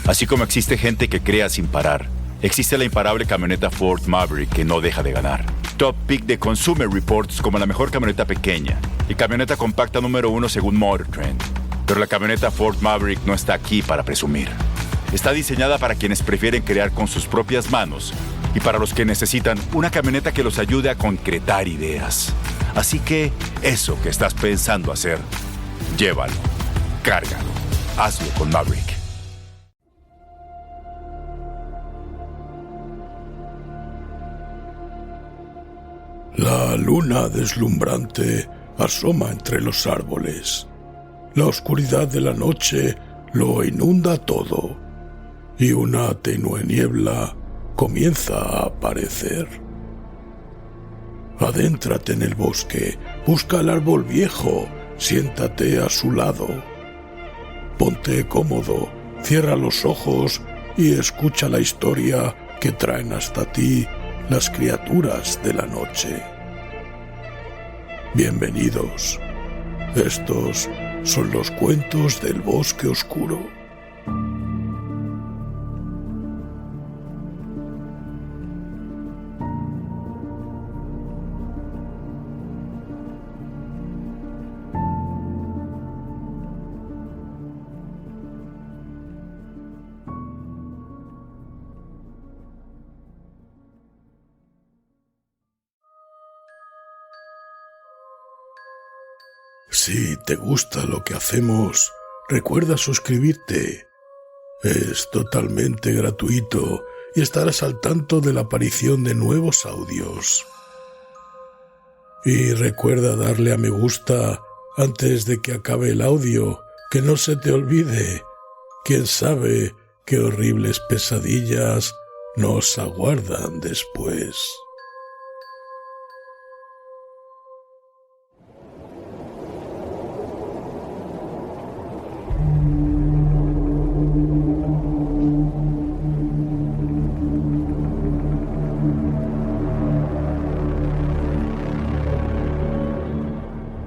Así como existe gente que crea sin parar, existe la imparable camioneta Ford Maverick que no deja de ganar. Top pick de Consumer Reports como la mejor camioneta pequeña y camioneta compacta número 1 según Motor Trend. Pero la camioneta Ford Maverick no está aquí para presumir. Está diseñada para quienes prefieren crear con sus propias manos y para los que necesitan una camioneta que los ayude a concretar ideas. Así que eso que estás pensando hacer, llévalo, cárgalo, hazlo con Maverick. La luna deslumbrante asoma entre los árboles. La oscuridad de la noche lo inunda todo y una tenue niebla comienza a aparecer. Adéntrate en el bosque, busca el árbol viejo, siéntate a su lado. Ponte cómodo, cierra los ojos y escucha la historia que traen hasta ti las criaturas de la noche. Bienvenidos. Estos son los cuentos del bosque oscuro. Si te gusta lo que hacemos, recuerda suscribirte. Es totalmente gratuito y estarás al tanto de la aparición de nuevos audios. Y recuerda darle a me gusta antes de que acabe el audio, que no se te olvide. Quién sabe qué horribles pesadillas nos aguardan después.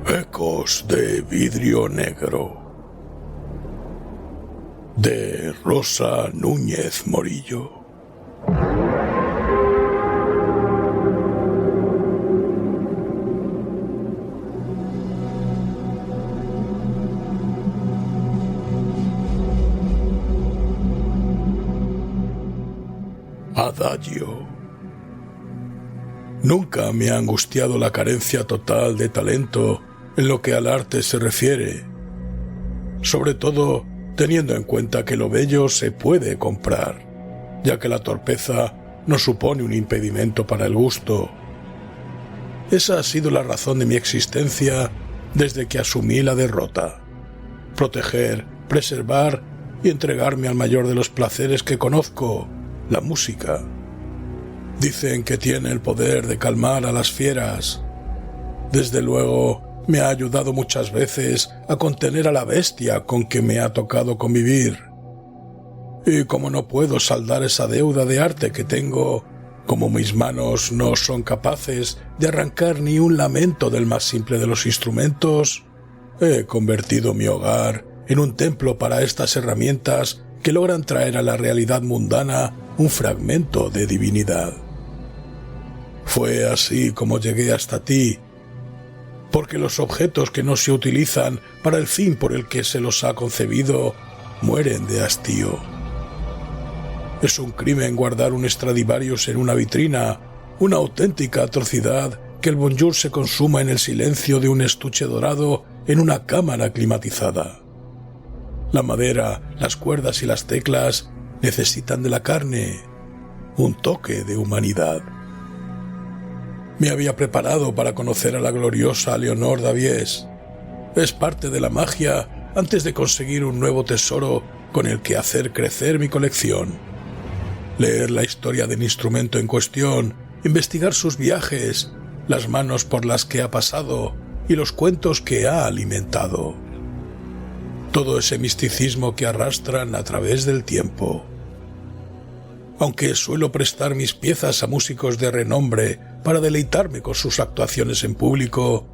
Ecos de vidrio negro, de Rosa Núñez Morillo. Adagio. Nunca me ha angustiado la carencia total de talento en lo que al arte se refiere, sobre todo teniendo en cuenta que lo bello se puede comprar, ya que la torpeza no supone un impedimento para el gusto. Esa ha sido la razón de mi existencia desde que asumí la derrota: proteger, preservar y entregarme al mayor de los placeres que conozco, la música. Dicen que tiene el poder de calmar a las fieras. Desde luego, me ha ayudado muchas veces a contener a la bestia con que me ha tocado convivir. Y como no puedo saldar esa deuda de arte que tengo, como mis manos no son capaces de arrancar ni un lamento del más simple de los instrumentos, he convertido mi hogar en un templo para estas herramientas que logran traer a la realidad mundana un fragmento de divinidad. Fue así como llegué hasta ti, porque los objetos que no se utilizan para el fin por el que se los ha concebido mueren de hastío. Es un crimen guardar un Stradivarius en una vitrina, una auténtica atrocidad que el Bonjour se consuma en el silencio de un estuche dorado en una cámara climatizada. La madera, las cuerdas y las teclas necesitan de la carne, un toque de humanidad. Me había preparado para conocer a la gloriosa Leonor Davies. Es parte de la magia antes de conseguir un nuevo tesoro con el que hacer crecer mi colección. Leer la historia del instrumento en cuestión, investigar sus viajes, las manos por las que ha pasado y los cuentos que ha alimentado. Todo ese misticismo que arrastran a través del tiempo. Aunque suelo prestar mis piezas a músicos de renombre para deleitarme con sus actuaciones en público,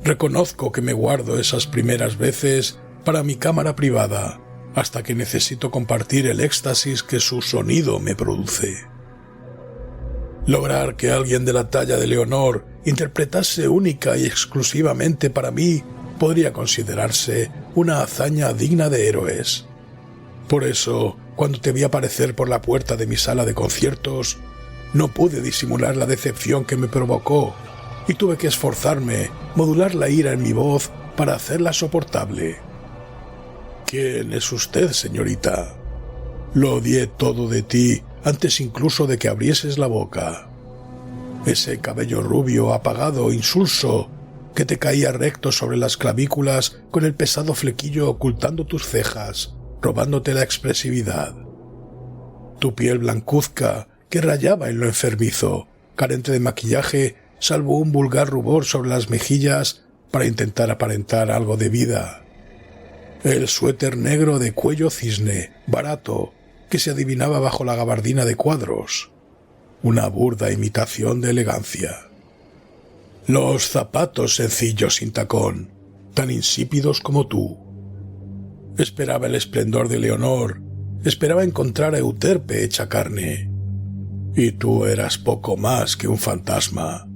reconozco que me guardo esas primeras veces para mi cámara privada, hasta que necesito compartir el éxtasis que su sonido me produce. Lograr que alguien de la talla de Leonor interpretase única y exclusivamente para mí podría considerarse una hazaña digna de héroes. Por eso, cuando te vi aparecer por la puerta de mi sala de conciertos, no pude disimular la decepción que me provocó y tuve que esforzarme, modular la ira en mi voz para hacerla soportable. ¿Quién es usted, señorita? Lo odié todo de ti antes incluso de que abrieses la boca. Ese cabello rubio, apagado, insulso, que te caía recto sobre las clavículas con el pesado flequillo ocultando tus cejas, robándote la expresividad. Tu piel blancuzca, que rayaba en lo enfermizo, carente de maquillaje, salvo un vulgar rubor sobre las mejillas para intentar aparentar algo de vida. El suéter negro de cuello cisne, barato, que se adivinaba bajo la gabardina de cuadros. Una burda imitación de elegancia. Los zapatos sencillos sin tacón, tan insípidos como tú. Esperaba el esplendor de Leonor, esperaba encontrar a Euterpe hecha carne. Y tú eras poco más que un fantasma.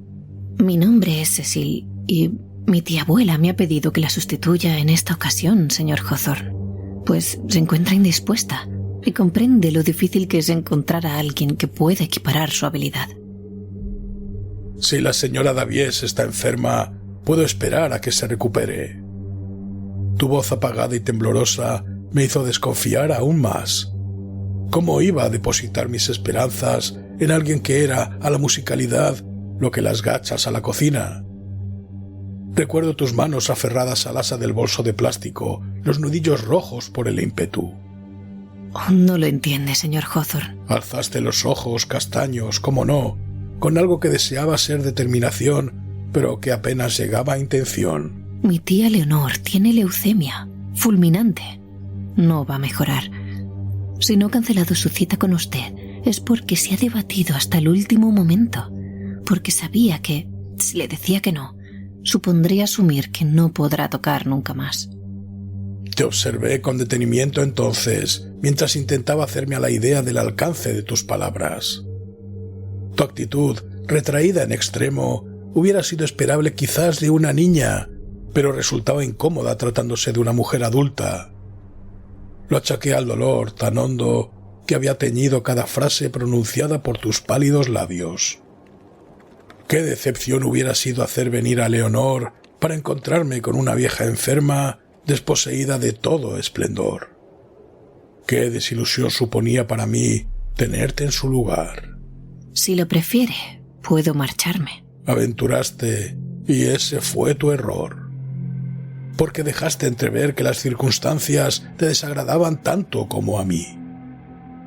Mi nombre es Cecil y mi tía abuela me ha pedido que la sustituya en esta ocasión, señor Hawthorne, pues se encuentra indispuesta y comprende lo difícil que es encontrar a alguien que pueda equiparar su habilidad. Si la señora Davies está enferma, puedo esperar a que se recupere. Tu voz apagada y temblorosa me hizo desconfiar aún más. ¿Cómo iba a depositar mis esperanzas en alguien que era a la musicalidad lo que las gachas a la cocina? Recuerdo tus manos aferradas al asa del bolso de plástico, los nudillos rojos por el ímpetu. Oh, no lo entiende, señor Hawthorne. Alzaste los ojos castaños, cómo no, con algo que deseaba ser determinación, pero que apenas llegaba a intención. Mi tía Leonor tiene leucemia, fulminante. No va a mejorar. Si no ha cancelado su cita con usted, es porque se ha debatido hasta el último momento, porque sabía que, si le decía que no, supondría asumir que no podrá tocar nunca más. Te observé con detenimiento entonces, mientras intentaba hacerme a la idea del alcance de tus palabras. Tu actitud, retraída en extremo, hubiera sido esperable quizás de una niña, pero resultaba incómoda tratándose de una mujer adulta. Lo achaqué al dolor tan hondo que había teñido cada frase pronunciada por tus pálidos labios. Qué decepción hubiera sido hacer venir a Leonor para encontrarme con una vieja enferma desposeída de todo esplendor. Qué desilusión suponía para mí tenerte en su lugar. Si lo prefiere, puedo marcharme. Aventuraste, y ese fue tu error. Porque dejaste entrever que las circunstancias te desagradaban tanto como a mí.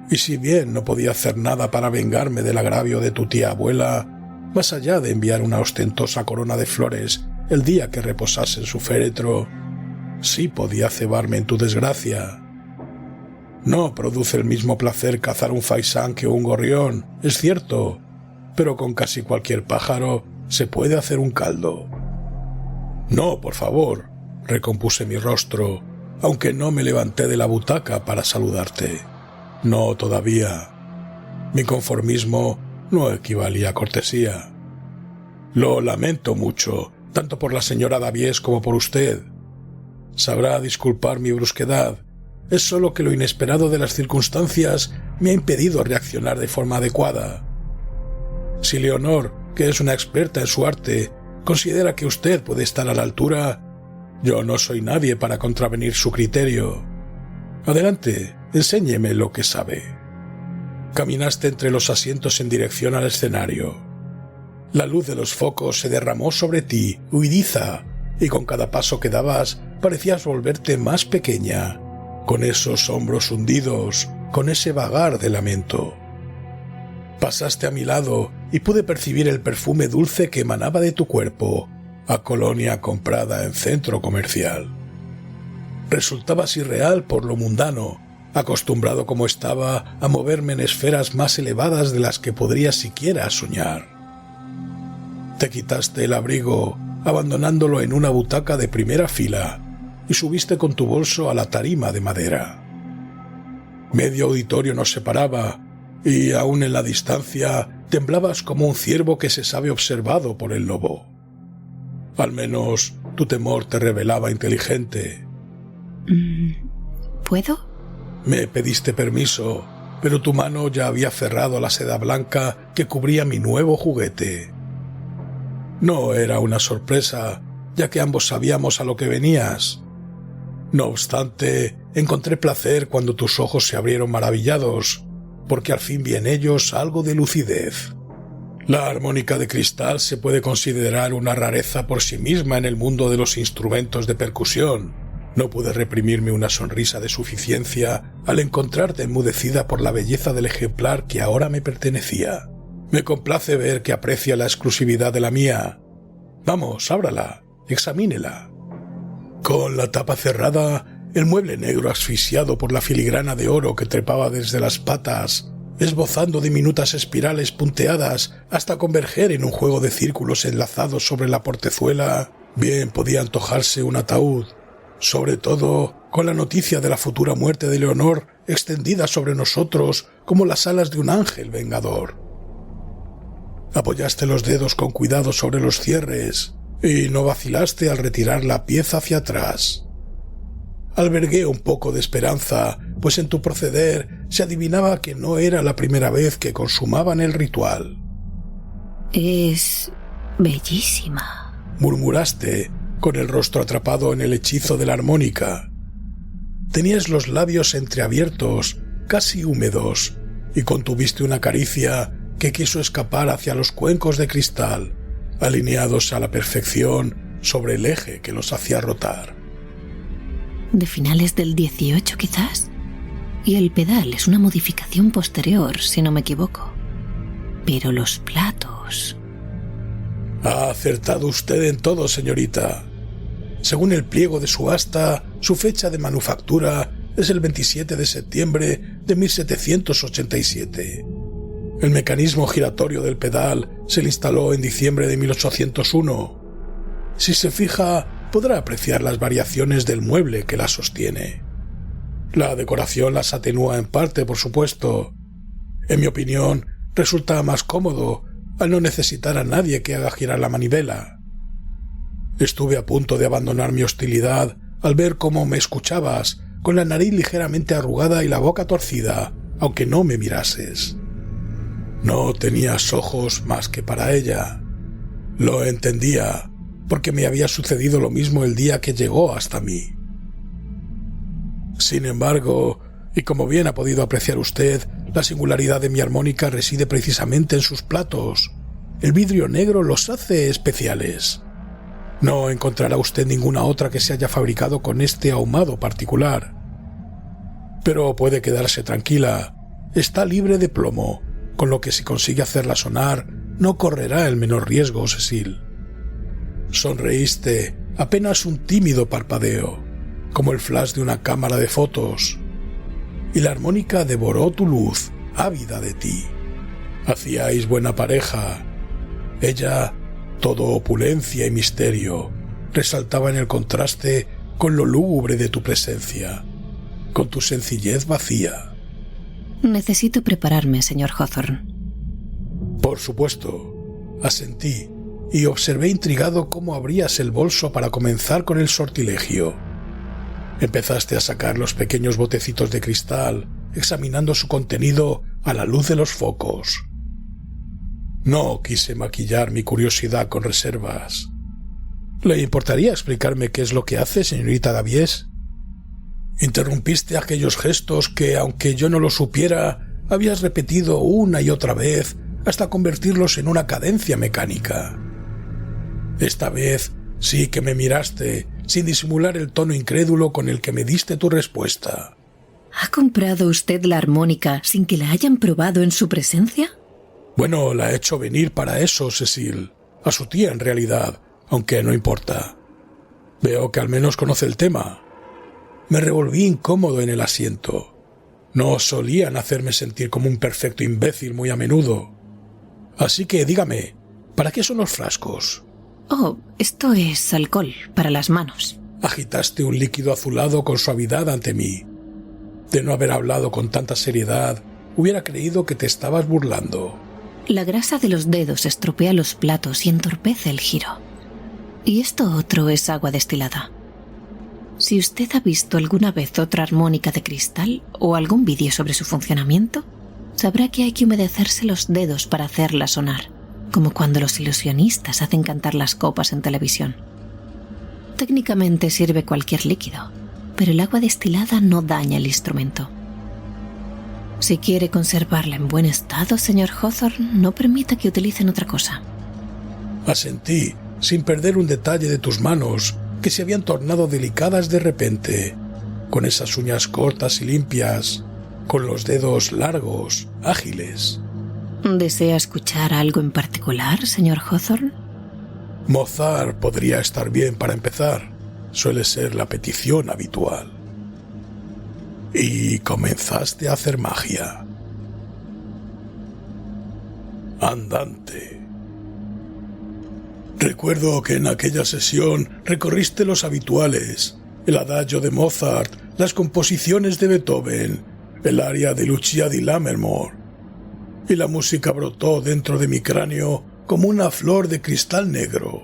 Y si bien no podía hacer nada para vengarme del agravio de tu tía abuela, más allá de enviar una ostentosa corona de flores el día que reposase en su féretro, sí podía cebarme en tu desgracia. No produce el mismo placer cazar un faisán que un gorrión, es cierto, pero con casi cualquier pájaro se puede hacer un caldo. No, por favor, recompuse mi rostro, aunque no me levanté de la butaca para saludarte. No todavía. Mi conformismo no equivalía a cortesía. Lo lamento mucho, tanto por la señora Davies como por usted. Sabrá disculpar mi brusquedad. Es solo que lo inesperado de las circunstancias me ha impedido reaccionar de forma adecuada. Si Leonor, que es una experta en su arte, considera que usted puede estar a la altura, yo no soy nadie para contravenir su criterio. Adelante, enséñeme lo que sabe. Caminaste entre los asientos en dirección al escenario. La luz de los focos se derramó sobre ti, huidiza, y con cada paso que dabas parecías volverte más pequeña, con esos hombros hundidos, con ese vagar de lamento. Pasaste a mi lado y pude percibir el perfume dulce que emanaba de tu cuerpo, a colonia comprada en centro comercial. Resultabas irreal por lo mundano, acostumbrado como estaba a moverme en esferas más elevadas de las que podría siquiera soñar. Te quitaste el abrigo, abandonándolo en una butaca de primera fila, y subiste con tu bolso a la tarima de madera. Medio auditorio nos separaba y, aun en la distancia, temblabas como un ciervo que se sabe observado por el lobo. Al menos tu temor te revelaba inteligente. ¿Puedo? Me pediste permiso, pero tu mano ya había cerrado la seda blanca que cubría mi nuevo juguete. No era una sorpresa, ya que ambos sabíamos a lo que venías. No obstante, encontré placer cuando tus ojos se abrieron maravillados, porque al fin vi en ellos algo de lucidez. La armónica de cristal se puede considerar una rareza por sí misma en el mundo de los instrumentos de percusión. No pude reprimirme una sonrisa de suficiencia al encontrarte enmudecida por la belleza del ejemplar que ahora me pertenecía. Me complace ver que aprecia la exclusividad de la mía. Vamos, ábrala, examínela. Con la tapa cerrada, el mueble negro asfixiado por la filigrana de oro que trepaba desde las patas, esbozando diminutas espirales punteadas hasta converger en un juego de círculos enlazados sobre la portezuela, bien podía antojarse un ataúd, sobre todo con la noticia de la futura muerte de Leonor extendida sobre nosotros como las alas de un ángel vengador. Apoyaste los dedos con cuidado sobre los cierres y no vacilaste al retirar la pieza hacia atrás. Albergué un poco de esperanza, pues en tu proceder se adivinaba que no era la primera vez que consumaban el ritual. Es bellísima, murmuraste, con el rostro atrapado en el hechizo de la armónica. Tenías los labios entreabiertos, casi húmedos, y contuviste una caricia que quiso escapar hacia los cuencos de cristal, alineados a la perfección sobre el eje que los hacía rotar. ¿De finales del 18 quizás? Y el pedal es una modificación posterior, si no me equivoco. Pero los platos... Ha acertado usted en todo, señorita. Según el pliego de subasta, su fecha de manufactura es el 27 de septiembre de 1787. El mecanismo giratorio del pedal se le instaló en diciembre de 1801. Si se fija, podrá apreciar las variaciones del mueble que la sostiene. La decoración las atenúa en parte, por supuesto. En mi opinión, resulta más cómodo al no necesitar a nadie que haga girar la manivela. Estuve a punto de abandonar mi hostilidad al ver cómo me escuchabas, con la nariz ligeramente arrugada y la boca torcida, aunque no me mirases. No tenías ojos más que para ella. Lo entendía, porque me había sucedido lo mismo el día que llegó hasta mí. Sin embargo, y como bien ha podido apreciar usted, la singularidad de mi armónica reside precisamente en sus platos. El vidrio negro los hace especiales. No encontrará usted ninguna otra que se haya fabricado con este ahumado particular. Pero puede quedarse tranquila, está libre de plomo, con lo que si consigue hacerla sonar, no correrá el menor riesgo, Cecil. Sonreíste, apenas un tímido parpadeo, como el flash de una cámara de fotos, y la armónica devoró tu luz, ávida de ti. Hacíais buena pareja. Ella, todo opulencia y misterio, resaltaba en el contraste con lo lúgubre de tu presencia, con tu sencillez vacía. Necesito prepararme, señor Hawthorne. Por supuesto, asentí y observé intrigado cómo abrías el bolso para comenzar con el sortilegio. Empezaste a sacar los pequeños botecitos de cristal, examinando su contenido a la luz de los focos. No quise maquillar mi curiosidad con reservas. ¿Le importaría explicarme qué es lo que hace, señorita Davies? Interrumpiste aquellos gestos que, aunque yo no lo supiera, habías repetido una y otra vez hasta convertirlos en una cadencia mecánica. Esta vez sí que me miraste, sin disimular el tono incrédulo con el que me diste tu respuesta. ¿Ha comprado usted la armónica sin que la hayan probado en su presencia? Bueno, la he hecho venir para eso, Cecil. A su tía, en realidad, aunque no importa. Veo que al menos conoce el tema. Me revolví incómodo en el asiento. No solían hacerme sentir como un perfecto imbécil muy a menudo. Así que dígame, ¿para qué son los frascos? Oh, esto es alcohol para las manos. Agitaste un líquido azulado con suavidad ante mí. De no haber hablado con tanta seriedad, hubiera creído que te estabas burlando. La grasa de los dedos estropea los platos y entorpece el giro. Y esto otro es agua destilada. Si usted ha visto alguna vez otra armónica de cristal o algún vídeo sobre su funcionamiento, sabrá que hay que humedecerse los dedos para hacerla sonar, como cuando los ilusionistas hacen cantar las copas en televisión. Técnicamente sirve cualquier líquido, pero el agua destilada no daña el instrumento. Si quiere conservarla en buen estado, señor Hawthorne, no permita que utilicen otra cosa. Asentí, sin perder un detalle de tus manos, que se habían tornado delicadas de repente, con esas uñas cortas y limpias, con los dedos largos, ágiles. ¿Desea escuchar algo en particular, señor Hawthorne? Mozart podría estar bien para empezar. Suele ser la petición habitual. Y comenzaste a hacer magia. Andante. Recuerdo que en aquella sesión recorriste los habituales, el adagio de Mozart, las composiciones de Beethoven, el aria de Lucia di Lammermoor, y la música brotó dentro de mi cráneo como una flor de cristal negro,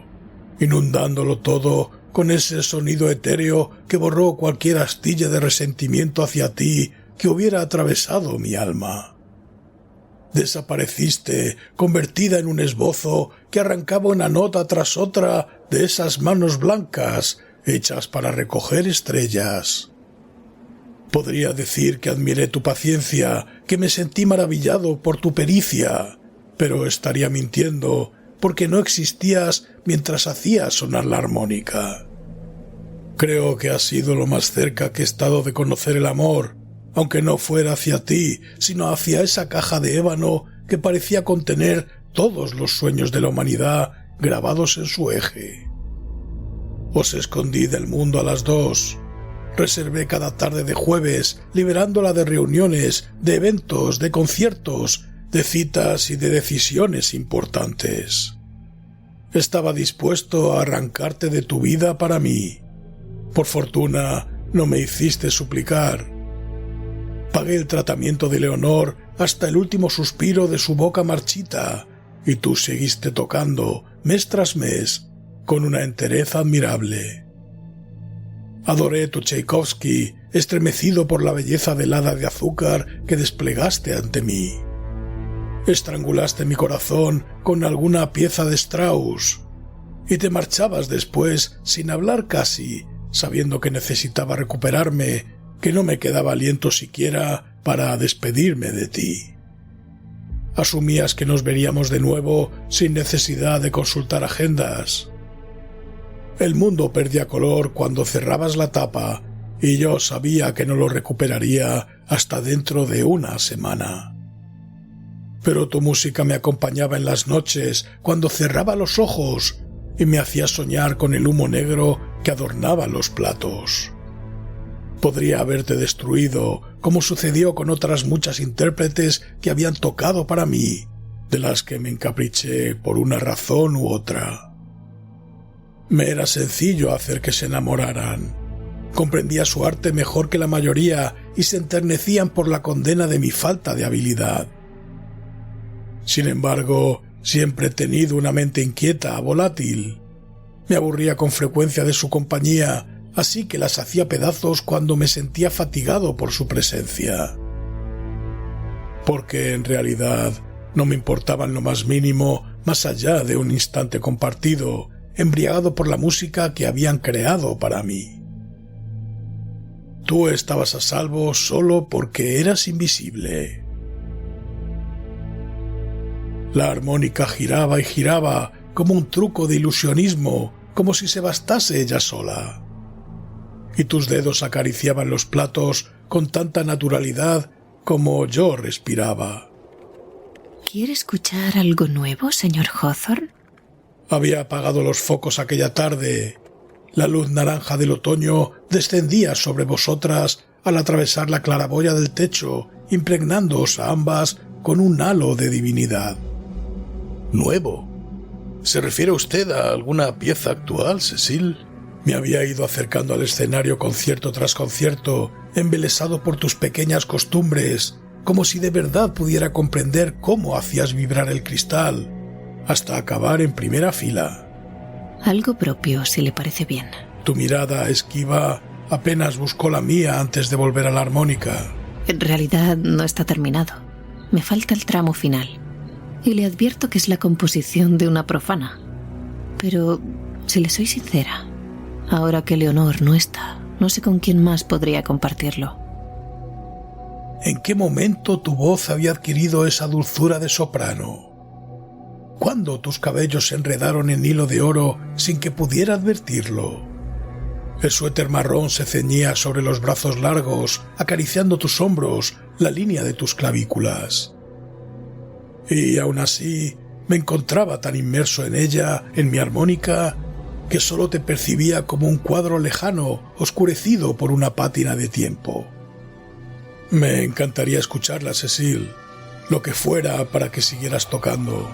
inundándolo todo con ese sonido etéreo que borró cualquier astilla de resentimiento hacia ti que hubiera atravesado mi alma. Desapareciste, convertida en un esbozo que arrancaba una nota tras otra de esas manos blancas hechas para recoger estrellas. Podría decir que admiré tu paciencia, que me sentí maravillado por tu pericia, pero estaría mintiendo porque no existías mientras hacías sonar la armónica. Creo que has sido lo más cerca que he estado de conocer el amor, aunque no fuera hacia ti, sino hacia esa caja de ébano que parecía contener todos los sueños de la humanidad grabados en su eje. Os escondí del mundo a las 2. Reservé cada tarde de jueves, liberándola de reuniones, de eventos, de conciertos, de citas y de decisiones importantes. Estaba dispuesto a arrancarte de tu vida para mí. Por fortuna, no me hiciste suplicar. Pagué el tratamiento de Leonor hasta el último suspiro de su boca marchita, y tú seguiste tocando, mes tras mes, con una entereza admirable. Adoré tu Tchaikovsky, estremecido por la belleza del hada de azúcar que desplegaste ante mí. Estrangulaste mi corazón con alguna pieza de Strauss, y te marchabas después sin hablar casi, sabiendo que necesitaba recuperarme, que no me quedaba aliento siquiera para despedirme de ti. Asumías que nos veríamos de nuevo sin necesidad de consultar agendas. El mundo perdía color cuando cerrabas la tapa, y yo sabía que no lo recuperaría hasta dentro de una semana. Pero tu música me acompañaba en las noches cuando cerraba los ojos y me hacía soñar con el humo negro que adornaba los platos. Podría haberte destruido, como sucedió con otras muchas intérpretes que habían tocado para mí, de las que me encapriché por una razón u otra. Me era sencillo hacer que se enamoraran. Comprendía su arte mejor que la mayoría y se enternecían por la condena de mi falta de habilidad. Sin embargo, siempre he tenido una mente inquieta, volátil. Me aburría con frecuencia de su compañía, así que las hacía pedazos cuando me sentía fatigado por su presencia. Porque en realidad no me importaba en lo más mínimo, más allá de un instante compartido, embriagado por la música que habían creado para mí. Tú estabas a salvo solo porque eras invisible. La armónica giraba y giraba como un truco de ilusionismo, como si se bastase ella sola. Y tus dedos acariciaban los platos con tanta naturalidad como yo respiraba. ¿Quiere escuchar algo nuevo, señor Hawthorne? Había apagado los focos aquella tarde. La luz naranja del otoño descendía sobre vosotras al atravesar la claraboya del techo, impregnándoos a ambas con un halo de divinidad. ¿Nuevo? ¿Se refiere usted a alguna pieza actual, Cecil? Me había ido acercando al escenario concierto tras concierto embelesado por tus pequeñas costumbres, como si de verdad pudiera comprender cómo hacías vibrar el cristal, hasta acabar en primera fila. Algo propio, si le parece bien. Tu mirada esquiva apenas buscó la mía antes de volver a la armónica. En realidad no está terminado. Me falta el tramo final. Y le advierto que es la composición de una profana. Pero, si le soy sincera, ahora que Leonor no está, no sé con quién más podría compartirlo. ¿En qué momento tu voz había adquirido esa dulzura de soprano? ¿Cuándo tus cabellos se enredaron en hilo de oro sin que pudiera advertirlo? El suéter marrón se ceñía sobre los brazos largos, acariciando tus hombros, la línea de tus clavículas. Y aún así me encontraba tan inmerso en ella, en mi armónica, que solo te percibía como un cuadro lejano, oscurecido por una pátina de tiempo. Me encantaría escucharla, Cecil, lo que fuera para que siguieras tocando.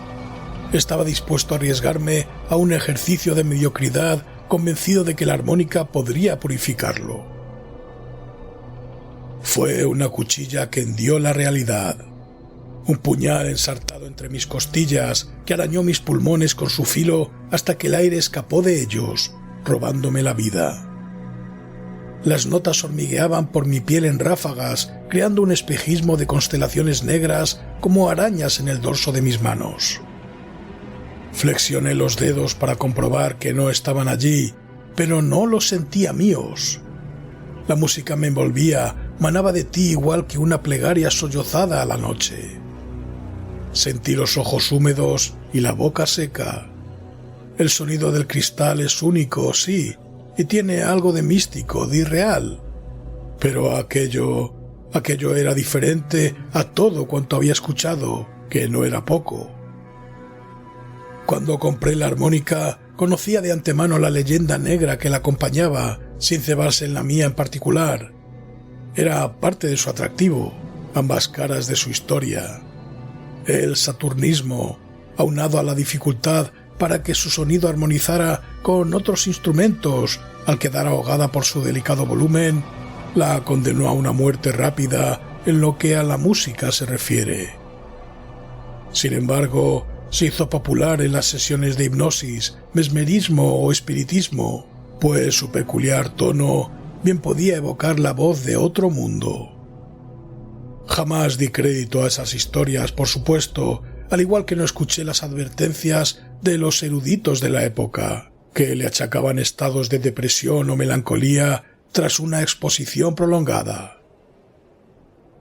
Estaba dispuesto a arriesgarme a un ejercicio de mediocridad, convencido de que la armónica podría purificarlo. Fue una cuchilla que hendió la realidad, un puñal ensartado entre mis costillas que arañó mis pulmones con su filo hasta que el aire escapó de ellos, robándome la vida. Las notas hormigueaban por mi piel en ráfagas, creando un espejismo de constelaciones negras como arañas en el dorso de mis manos. Flexioné los dedos para comprobar que no estaban allí, pero no los sentía míos. La música me envolvía, manaba de ti igual que una plegaria sollozada a la noche. Sentí los ojos húmedos y la boca seca. El sonido del cristal es único, sí, y tiene algo de místico, de irreal. Pero aquello era diferente a todo cuanto había escuchado, que no era poco. Cuando compré la armónica, conocía de antemano la leyenda negra que la acompañaba, sin cebarse en la mía en particular. Era parte de su atractivo, ambas caras de su historia. El saturnismo, aunado a la dificultad para que su sonido armonizara con otros instrumentos, al quedar ahogada por su delicado volumen, la condenó a una muerte rápida en lo que a la música se refiere. Sin embargo, se hizo popular en las sesiones de hipnosis, mesmerismo o espiritismo, pues su peculiar tono bien podía evocar la voz de otro mundo. Jamás di crédito a esas historias, por supuesto, al igual que no escuché las advertencias de los eruditos de la época, que le achacaban estados de depresión o melancolía tras una exposición prolongada.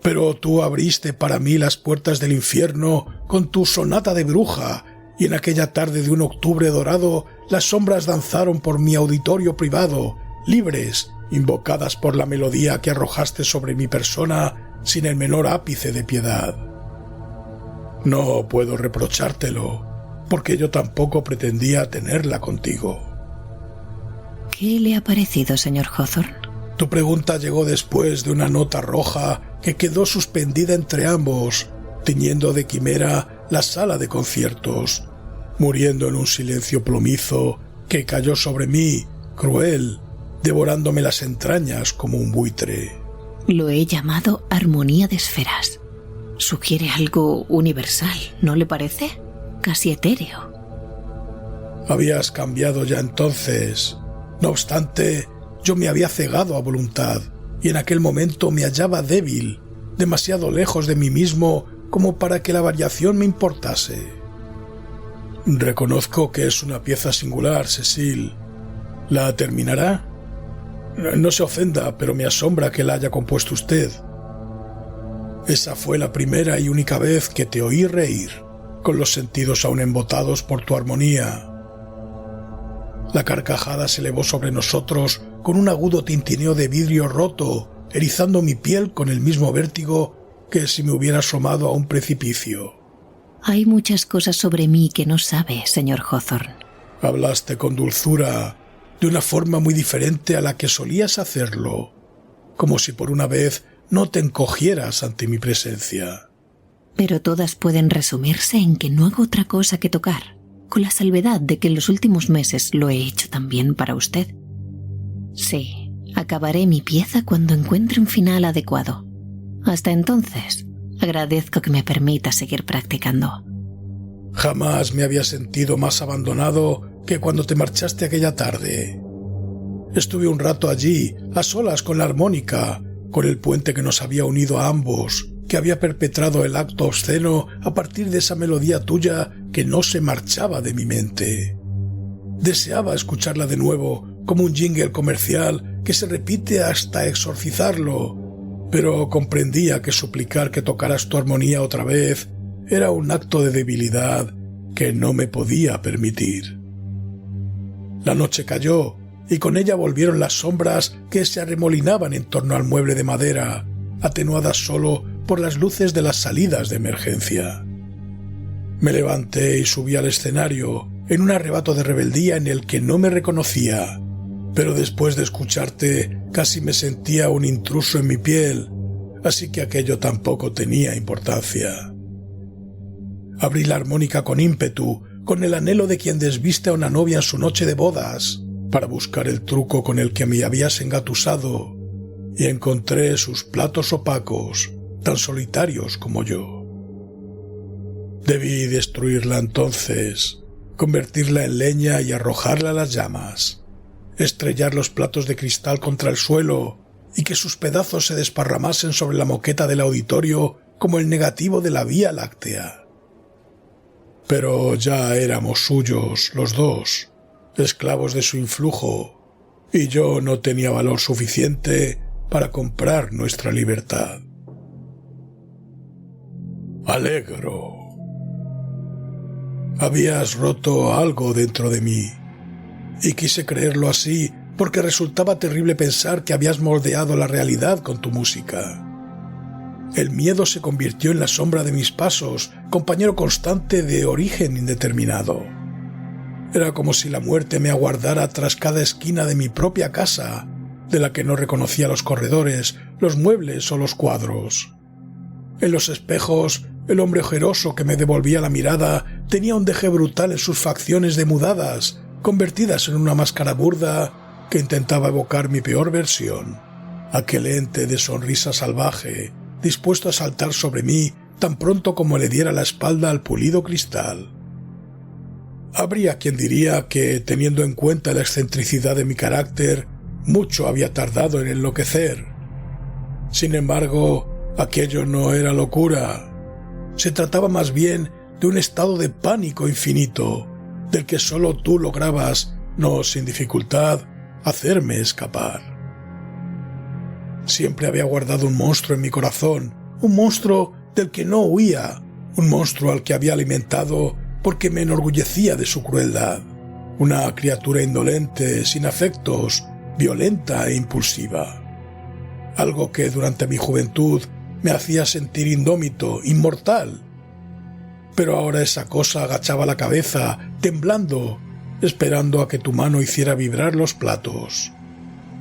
Pero tú abriste para mí las puertas del infierno con tu sonata de bruja, y en aquella tarde de un octubre dorado las sombras danzaron por mi auditorio privado, libres, invocadas por la melodía que arrojaste sobre mi persona sin el menor ápice de piedad. No puedo reprochártelo, porque yo tampoco pretendía tenerla contigo. ¿Qué le ha parecido, señor Hawthorne? Tu pregunta llegó después de una nota roja que quedó suspendida entre ambos, tiñendo de quimera la sala de conciertos, muriendo en un silencio plomizo que cayó sobre mí, cruel, devorándome las entrañas como un buitre. Lo he llamado armonía de esferas. Sugiere algo universal, ¿no le parece? Casi etéreo. Habías cambiado ya entonces. No obstante, yo me había cegado a voluntad, y en aquel momento me hallaba débil, demasiado lejos de mí mismo como para que la variación me importase. Reconozco que es una pieza singular, Cecil. ¿La terminará? No se ofenda, pero me asombra que la haya compuesto usted. Esa fue la primera y única vez que te oí reír, con los sentidos aún embotados por tu armonía. La carcajada se elevó sobre nosotros con un agudo tintineo de vidrio roto, erizando mi piel con el mismo vértigo que si me hubiera asomado a un precipicio. Hay muchas cosas sobre mí que no sabe, señor Hawthorne. Hablaste con dulzura, de una forma muy diferente a la que solías hacerlo, como si por una vez no te encogieras ante mi presencia. Pero todas pueden resumirse en que no hago otra cosa que tocar, con la salvedad de que en los últimos meses lo he hecho también para usted. Sí, Acabaré mi pieza cuando encuentre un final adecuado. Hasta entonces, agradezco que me permita seguir practicando. Jamás me había sentido más abandonado que cuando te marchaste aquella tarde. Estuve un rato allí, a solas con la armónica, con el puente que nos había unido a ambos, que había perpetrado el acto obsceno a partir de esa melodía tuya que no se marchaba de mi mente. Deseaba escucharla de nuevo, como un jingle comercial que se repite hasta exorcizarlo, pero comprendía que suplicar que tocaras tu armonía otra vez era un acto de debilidad que no me podía permitir. La noche cayó y con ella volvieron las sombras que se arremolinaban en torno al mueble de madera, atenuadas solo por las luces de las salidas de emergencia. Me levanté y subí al escenario en un arrebato de rebeldía en el que no me reconocía, pero después de escucharte casi me sentía un intruso en mi piel, así que aquello tampoco tenía importancia. Abrí la armónica con ímpetu, con el anhelo de quien desviste a una novia en su noche de bodas, para buscar el truco con el que me habías engatusado, y encontré sus platos opacos, tan solitarios como yo. Debí destruirla entonces, convertirla en leña y arrojarla a las llamas, estrellar los platos de cristal contra el suelo y que sus pedazos se desparramasen sobre la moqueta del auditorio como el negativo de la Vía Láctea. Pero ya éramos suyos los dos, esclavos de su influjo, y yo no tenía valor suficiente para comprar nuestra libertad. Alegro. Habías roto algo dentro de mí, y quise creerlo así porque resultaba terrible pensar que habías moldeado la realidad con tu música. El miedo se convirtió en la sombra de mis pasos, compañero constante de origen indeterminado. Era como si la muerte me aguardara tras cada esquina de mi propia casa, de la que no reconocía los corredores, los muebles o los cuadros. En los espejos, el hombre ojeroso que me devolvía la mirada tenía un deje brutal en sus facciones demudadas, convertidas en una máscara burda que intentaba evocar mi peor versión, aquel ente de sonrisa salvaje, dispuesto a saltar sobre mí tan pronto como le diera la espalda al pulido cristal. Habría quien diría que, teniendo en cuenta la excentricidad de mi carácter, mucho había tardado en enloquecer. Sin embargo, aquello no era locura. Se trataba más bien de un estado de pánico infinito, del que solo tú lograbas, no sin dificultad, hacerme escapar. Siempre había guardado un monstruo en mi corazón, un monstruo del que no huía, un monstruo al que había alimentado porque me enorgullecía de su crueldad, una criatura indolente, sin afectos, violenta e impulsiva. Algo que durante mi juventud me hacía sentir indómito, inmortal. Pero ahora esa cosa agachaba la cabeza, temblando, esperando a que tu mano hiciera vibrar los platos.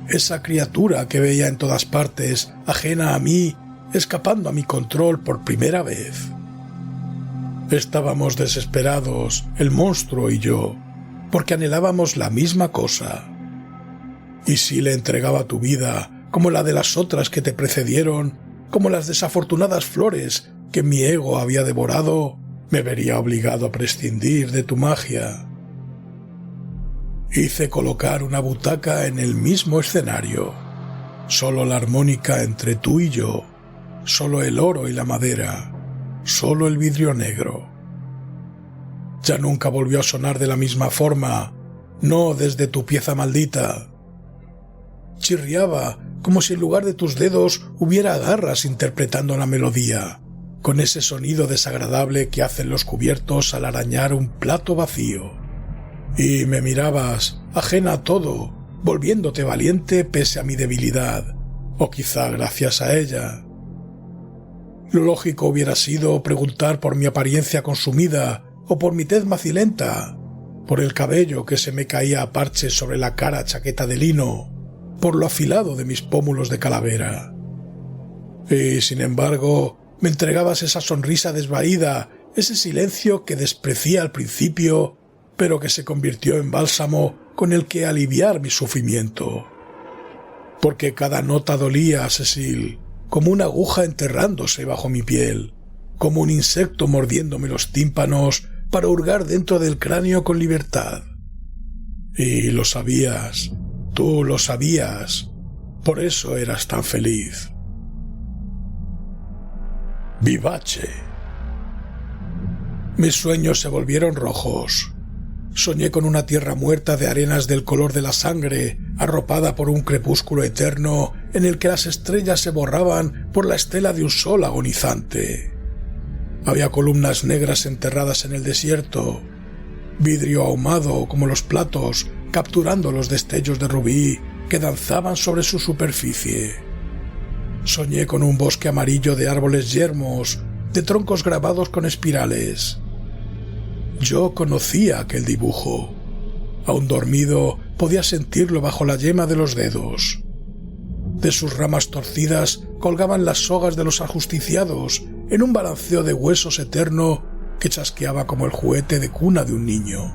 Esa criatura que veía en todas partes, ajena a mí, escapando a mi control por primera vez. Estábamos desesperados, el monstruo y yo, porque anhelábamos la misma cosa. Y si le entregaba tu vida, como la de las otras que te precedieron, como las desafortunadas flores que mi ego había devorado, me vería obligado a prescindir de tu magia. Hice colocar una butaca en el mismo escenario, solo la armónica entre tú y yo, solo el oro y la madera, solo el vidrio negro. Ya nunca volvió a sonar de la misma forma, no desde tu pieza maldita. Chirriaba como si en lugar de tus dedos hubiera garras interpretando la melodía, con ese sonido desagradable que hacen los cubiertos al arañar un plato vacío. Y me mirabas, ajena a todo, volviéndote valiente pese a mi debilidad, o quizá gracias a ella. Lo lógico hubiera sido preguntar por mi apariencia consumida o por mi tez macilenta, por el cabello que se me caía a parches sobre la cara chaqueta de lino, por lo afilado de mis pómulos de calavera. Y, sin embargo, me entregabas esa sonrisa desvaída, ese silencio que desprecié al principio, pero que se convirtió en bálsamo con el que aliviar mi sufrimiento. porque cada nota dolía, Cecil, como una aguja enterrándose bajo mi piel, como un insecto mordiéndome los tímpanos para hurgar dentro del cráneo con libertad. Y lo sabías, tú lo sabías, por eso eras tan feliz. Vivace. Mis sueños se volvieron rojos. Soñé con una tierra muerta de arenas del color de la sangre, arropada por un crepúsculo eterno en el que las estrellas se borraban por la estela de un sol agonizante. Había columnas negras enterradas en el desierto, vidrio ahumado como los platos, capturando los destellos de rubí que danzaban sobre su superficie. Soñé con un bosque amarillo de árboles yermos, de troncos grabados con espirales. Yo conocía aquel dibujo. Aún dormido, podía sentirlo bajo la yema de los dedos. De sus ramas torcidas colgaban las sogas de los ajusticiados en un balanceo de huesos eterno que chasqueaba como el juguete de cuna de un niño.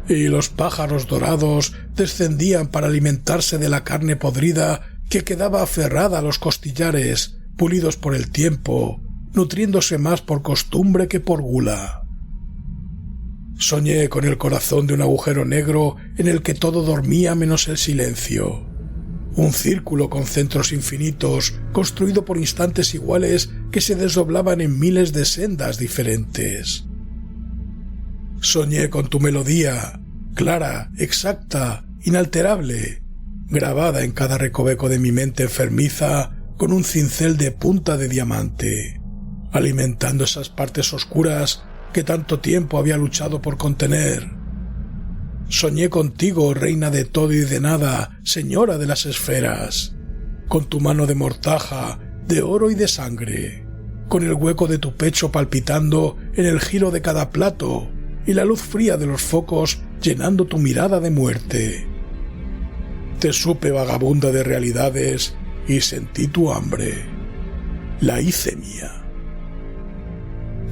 Y los pájaros dorados descendían para alimentarse de la carne podrida que quedaba aferrada a los costillares, pulidos por el tiempo, nutriéndose más por costumbre que por gula. Soñé con el corazón de un agujero negro en el que todo dormía menos el silencio. Un círculo con centros infinitos, construido por instantes iguales que se desdoblaban en miles de sendas diferentes. Soñé con tu melodía, clara, exacta, inalterable, grabada en cada recoveco de mi mente enfermiza con un cincel de punta de diamante, alimentando esas partes oscuras que tanto tiempo había luchado por contener. Soñé contigo, reina de todo y de nada, señora de las esferas, con tu mano de mortaja, de oro y de sangre, con el hueco de tu pecho palpitando en el giro de cada plato y la luz fría de los focos llenando tu mirada de muerte. Te supe vagabunda de realidades y sentí tu hambre. La hice mía.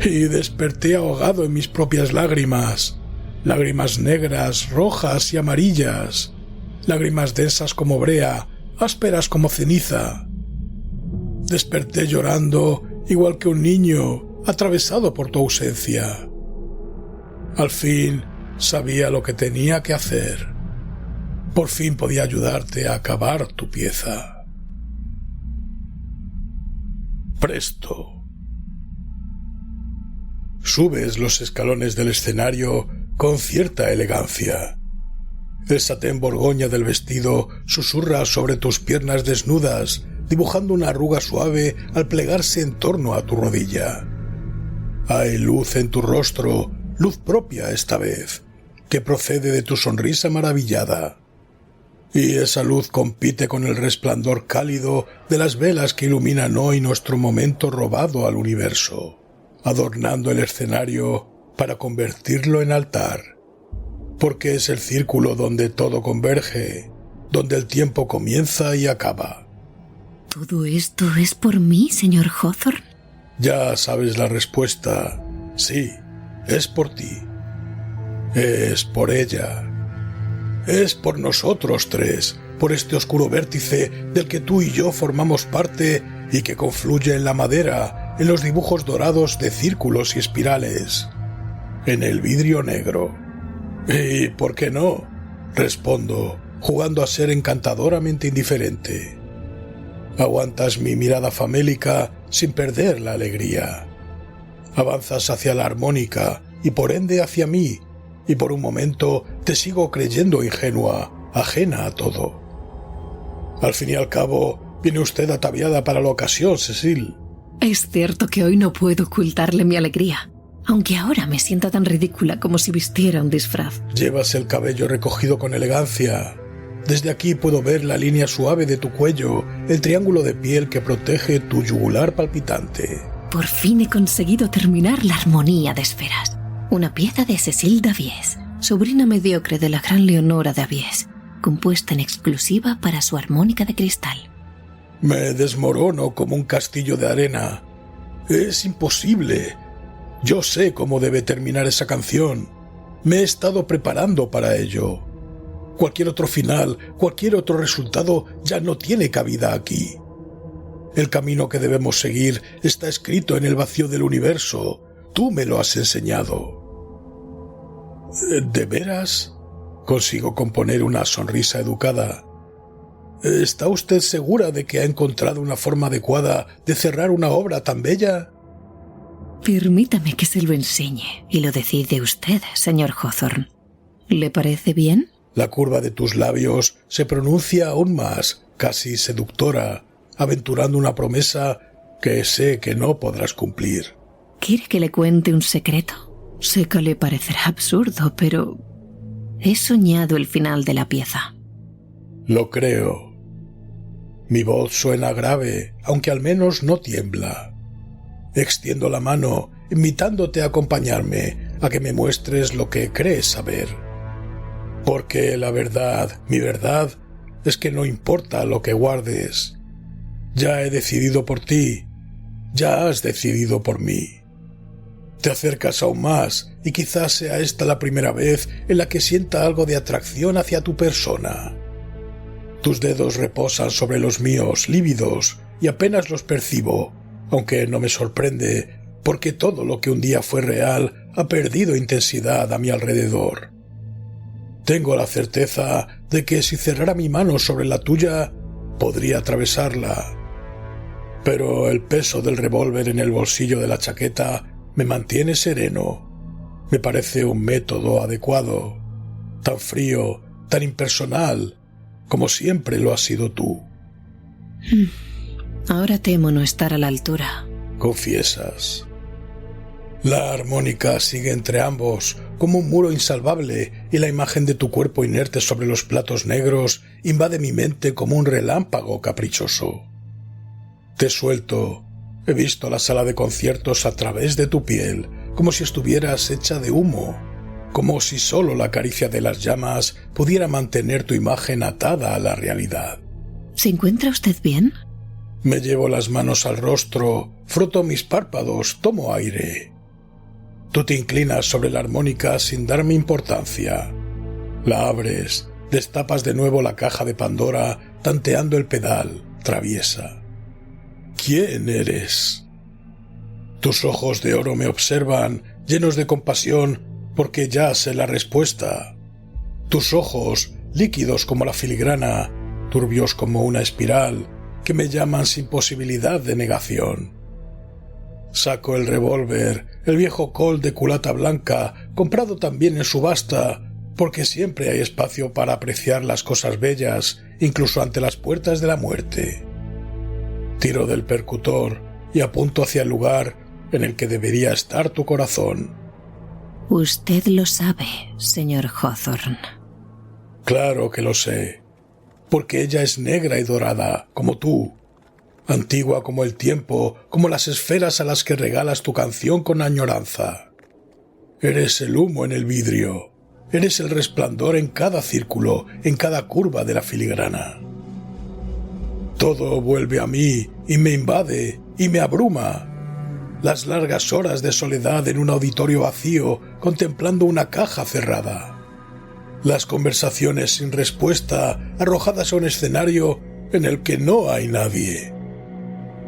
Y desperté ahogado en mis propias lágrimas, lágrimas negras, rojas y amarillas, lágrimas densas como brea, ásperas como ceniza. Desperté llorando igual que un niño atravesado por tu ausencia. Al fin sabía lo que tenía que hacer. Por fin podía ayudarte a acabar tu pieza. Presto. Subes los escalones del escenario con cierta elegancia. El satén borgoña del vestido susurra sobre tus piernas desnudas, dibujando una arruga suave al plegarse en torno a tu rodilla. Hay luz en tu rostro, luz propia esta vez, que procede de tu sonrisa maravillada. Y esa luz compite con el resplandor cálido de las velas que iluminan hoy nuestro momento robado al universo, adornando el escenario para convertirlo en altar, porque es el círculo donde todo converge, donde el tiempo comienza y acaba. ¿Todo esto es por mí, señor Hawthorne? Ya sabes la respuesta. Sí, es por ti. Es por ella. Es por nosotros tres, por este oscuro vértice del que tú y yo formamos parte y que confluye en la madera, en los dibujos dorados de círculos y espirales, en el vidrio negro. ¿Y por qué no? Respondo, jugando a ser encantadoramente indiferente. Aguantas mi mirada famélica sin perder la alegría. Avanzas hacia la armónica y por ende hacia mí, y por un momento te sigo creyendo ingenua, ajena a todo. Al fin y al cabo, viene usted ataviada para la ocasión, Cecil. Es cierto que hoy no puedo ocultarle mi alegría, aunque ahora me sienta tan ridícula como si vistiera un disfraz. Llevas el cabello recogido con elegancia. Desde aquí puedo ver la línea suave de tu cuello, el triángulo de piel que protege tu yugular palpitante. Por fin he conseguido terminar la armonía de esferas. Una pieza de Cecil Davies, sobrina mediocre de la gran Leonora Davies, compuesta en exclusiva para su armónica de cristal. Me desmorono como un castillo de arena. Es imposible. Yo sé cómo debe terminar esa canción. Me he estado preparando para ello. Cualquier otro final, cualquier otro resultado ya no tiene cabida aquí. El camino que debemos seguir está escrito en el vacío del universo. Tú me lo has enseñado. ¿De veras? Consigo componer una sonrisa educada. ¿Está usted segura de que ha encontrado una forma adecuada de cerrar una obra tan bella? Permítame que se lo enseñe, y lo decide usted, señor Hawthorne. ¿Le parece bien? La curva de tus labios se pronuncia aún más, casi seductora, aventurando una promesa que sé que no podrás cumplir. ¿Quiere que le cuente un secreto? Sé que le parecerá absurdo, pero he soñado el final de la pieza. Lo creo. Mi voz suena grave, aunque al menos no tiembla. Extiendo la mano, invitándote a acompañarme, a que me muestres lo que crees saber. Porque la verdad, mi verdad, es que no importa lo que guardes. Ya he decidido por ti, ya has decidido por mí. Te acercas aún más y quizás sea esta la primera vez en la que sienta algo de atracción hacia tu persona. Tus dedos reposan sobre los míos, lívidos, y apenas los percibo, aunque no me sorprende, porque todo lo que un día fue real ha perdido intensidad a mi alrededor. Tengo la certeza de que si cerrara mi mano sobre la tuya, podría atravesarla. Pero el peso del revólver en el bolsillo de la chaqueta me mantiene sereno. Me parece un método adecuado, tan frío, tan impersonal, como siempre lo has sido tú. Ahora temo no estar a la altura. Confiesas. La armónica sigue entre ambos como un muro insalvable y la imagen de tu cuerpo inerte sobre los platos negros invade mi mente como un relámpago caprichoso. Te suelto. He visto la sala de conciertos a través de tu piel, como si estuvieras hecha de humo, como si solo la caricia de las llamas pudiera mantener tu imagen atada a la realidad. ¿Se encuentra usted bien? Me llevo las manos al rostro, froto mis párpados, tomo aire. Tú te inclinas sobre la armónica sin darme importancia. La abres, destapas de nuevo la caja de Pandora, tanteando el pedal, traviesa. ¿Quién eres? Tus ojos de oro me observan, llenos de compasión, porque ya sé la respuesta. Tus ojos, líquidos como la filigrana, turbios como una espiral, que me llaman sin posibilidad de negación. Saco el revólver, el viejo Colt de culata blanca, comprado también en subasta, porque siempre hay espacio para apreciar las cosas bellas, incluso ante las puertas de la muerte. Tiro del percutor y apunto hacia el lugar en el que debería estar tu corazón. Usted lo sabe, señor Hawthorne. Claro que lo sé, porque ella es negra y dorada, como tú. Antigua como el tiempo, como las esferas a las que regalas tu canción con añoranza. Eres el humo en el vidrio, eres el resplandor en cada círculo, en cada curva de la filigrana. Todo vuelve a mí y me invade y me abruma. Las largas horas de soledad en un auditorio vacío, contemplando una caja cerrada. Las conversaciones sin respuesta, arrojadas a un escenario en el que no hay nadie.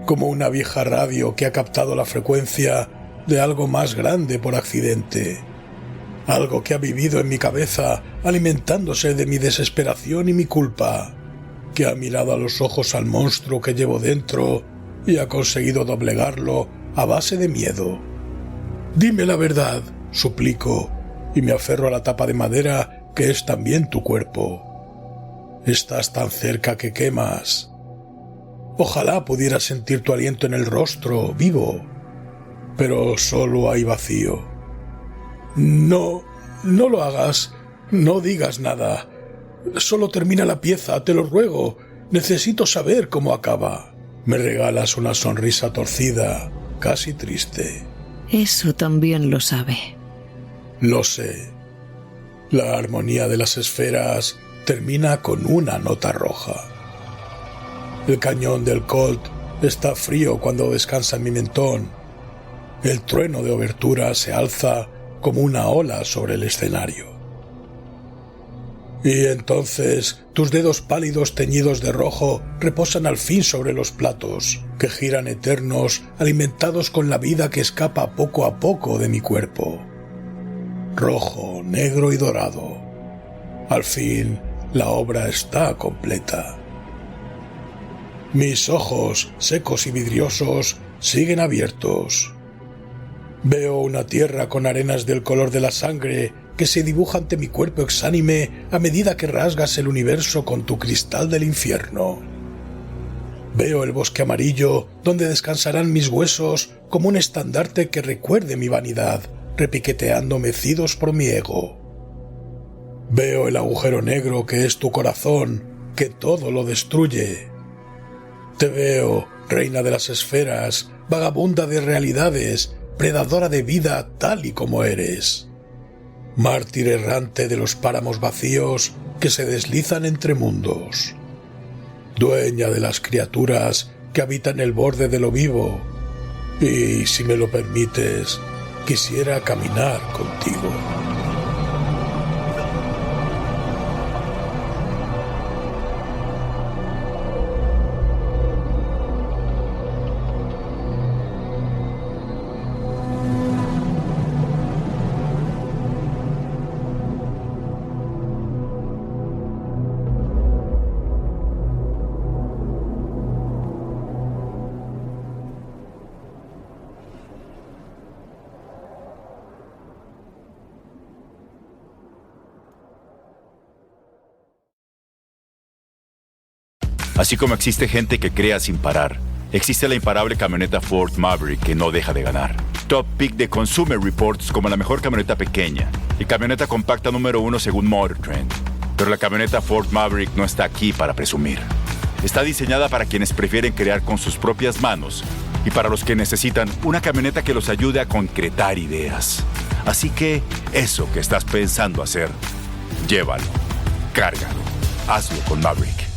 Como una vieja radio que ha captado la frecuencia de algo más grande por accidente. Algo que ha vivido en mi cabeza, alimentándose de mi desesperación y mi culpa, que ha mirado a los ojos al monstruo que llevo dentro y ha conseguido doblegarlo a base de miedo. Dime la verdad, suplico, y me aferro a la tapa de madera que es también tu cuerpo. Estás tan cerca que quemas. Ojalá pudiera sentir tu aliento en el rostro, vivo, pero solo hay vacío. No lo hagas, no digas nada. Solo termina la pieza, te lo ruego. Necesito saber cómo acaba. Me regalas una sonrisa torcida, casi triste. Eso también lo sabe. Lo sé. La armonía de las esferas termina con una nota roja. El cañón del Colt está frío cuando descansa en mi mentón. El trueno de obertura se alza como una ola sobre el escenario. Y entonces tus dedos pálidos teñidos de rojo reposan al fin sobre los platos, que giran eternos, alimentados con la vida que escapa poco a poco de mi cuerpo. Rojo, negro y dorado. Al fin, la obra está completa. Mis ojos, secos y vidriosos, siguen abiertos. Veo una tierra con arenas del color de la sangre que se dibuja ante mi cuerpo exánime a medida que rasgas el universo con tu cristal del infierno. Veo el bosque amarillo donde descansarán mis huesos como un estandarte que recuerde mi vanidad, repiqueteando mecidos por mi ego. Veo el agujero negro que es tu corazón, que todo lo destruye. Te veo, reina de las esferas, vagabunda de realidades, predadora de vida tal y como eres. Mártir errante de los páramos vacíos que se deslizan entre mundos. Dueña de las criaturas que habitan el borde de lo vivo. Y, si me lo permites, quisiera caminar contigo. Así como existe gente que crea sin parar, existe la imparable camioneta Ford Maverick que no deja de ganar. Top pick de Consumer Reports como la mejor camioneta pequeña y camioneta compacta número 1 según Motor Trend. Pero la camioneta Ford Maverick no está aquí para presumir. Está diseñada para quienes prefieren crear con sus propias manos y para los que necesitan una camioneta que los ayude a concretar ideas. Así que eso que estás pensando hacer, llévalo, cárgalo, hazlo con Maverick.